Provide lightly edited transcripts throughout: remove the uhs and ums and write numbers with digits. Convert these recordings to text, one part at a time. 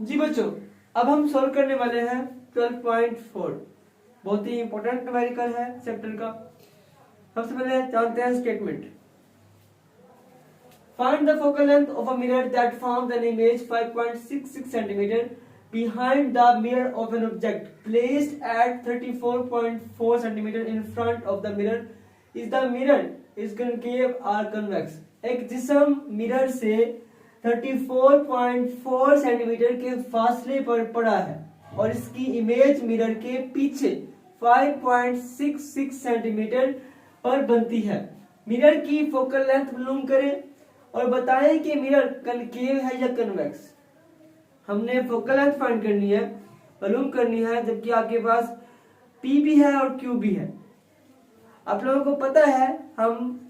जी बच्चों, अब हम सॉल्व करने वाले हैं 12.4। बहुत ही इंपॉर्टेंट न्यूमेरिकल है चैप्टर का। सबसे पहले जानते हैं statement. Find the focal length of a mirror that forms an image 5.66 centimetre behind the mirror of an object placed at 34.4 centimeter in front of the mirror. Is the mirror is concave or convex? एक जिस्म mirror से 34.4 centimetre के फासले पर पड़ा है और इसकी इमेज मिरर के पीछे 5.66 सेंटीमीटर पर बनती है। मिरर की फोकल लेंथ मालूम करें और बताएं कि मिरर कनकेव है या कन्वेक्स। हमने फोकल लेंथ फाइंड करनी है, मालूम करनी है, जबकि आपके पास P भी है और Q भी है। आप लोगों को पता है हम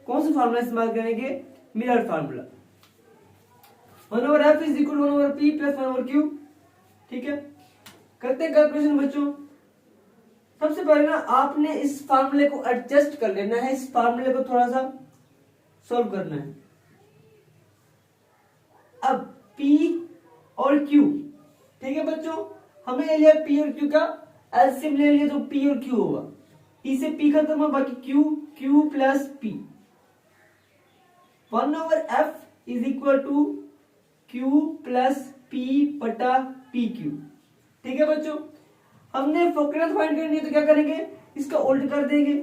कौन सा फार्मूला इस्तेमाल करेंगे? Mirror formula. 1/f is equal 1/p plus 1/q। ठीक है, करते हैं कैलकुलेशन बच्चों। सबसे पहले ना आपने इस फार्मूले को एडजस्ट कर लेना है, इस फार्मूले को थोड़ा सा सॉल्व करना है। अब P और Q, ठीक है बच्चों, हमने ले लिया P और Q का एलसीएम ले लिया तो P और Q होगा। P से P खत्म हुआ, बाकी Q plus P। 1/f is equal to Q plus P बटा PQ। ठीक है बच्चों, हमने फोकल लेंथ फाइंड करनी है तो क्या करेंगे? इसका उल्ट कर देंगे।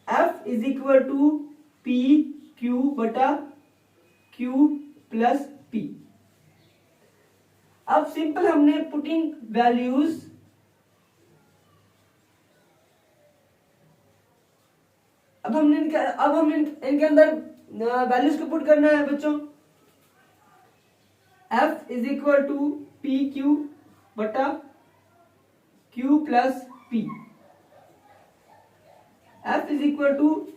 F is equal to PQ बटा Q प्लस P। अब सिंपल हमने पुटिंग वैल्यूज अब हमने इनके अंदर वैल्यूज को पुट करना है बच्चों। F is equal to PQ बटा Q plus P। F is equal to,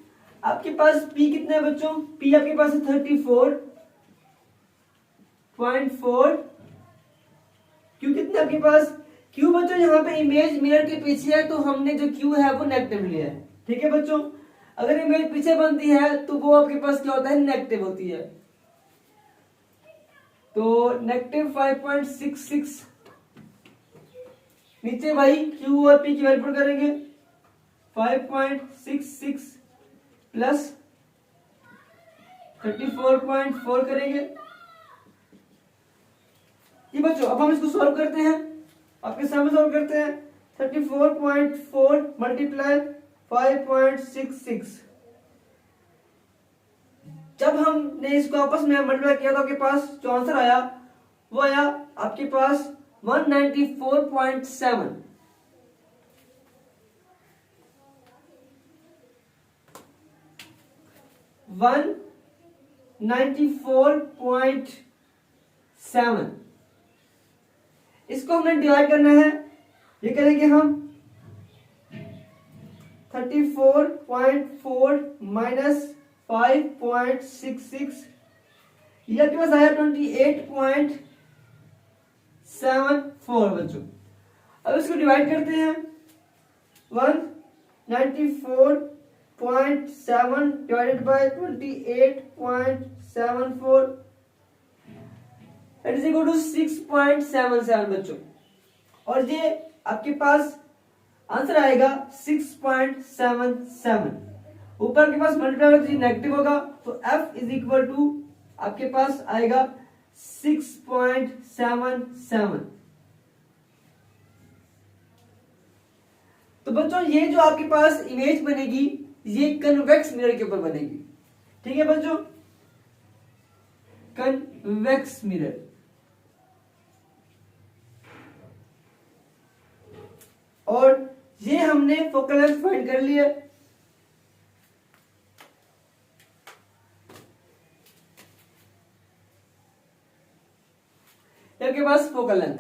आपके पास P कितना है बच्चों? P आपके पास है 34.4। Q कितना आपके पास? Q बच्चों यहाँ पे इमेज मिरर के पीछे है तो हमने जो Q है वो नेगेटिव लिया है। ठीक है बच्चों, अगर इमेज पीछे बनती है तो वो आपके पास क्या होता है? नेगेटिव होती है। तो नेगेटिव 5.66 नीचे भाई Q और P की वैल्यू पुट करेंगे। 5.66 प्लस 34.4 करेंगे। ये बच्चों अब हम इसको सॉल्व करते हैं, आपके सामने सॉल्व करते हैं। 34.4 मल्टीप्लाई 5.66। जब हमने इसको आपस में मल्टीप्लाई किया तो आपके पास जो आंसर आया वो आया आपके पास 194.7। वन 94.7। इसको हमने डिवाइड करना है। ये करेंगे हम 34.4 माइनस 5.66, ये आपके पास आया 28.74 बच्चों। अब इसको डिवाइड करते हैं। 194.7 divided by 28.74 it is equal to 6.77 बच्चों। और ये आपके पास आंसर आएगा 6.77। ऊपर के पास मल्टीप्लाई नेगेटिव होगा तो F इज इक्वल टू आपके पास आएगा 6.77। तो बच्चों ये जो आपके पास इमेज बनेगी ये कन्वेक्स मिरर के ऊपर बनेगी। ठीक है बच्चों, कन्वेक्स मिरर। और ये हमने फोकल लेंथ फाइंड कर लिया। आपके पास फोकल लेंथ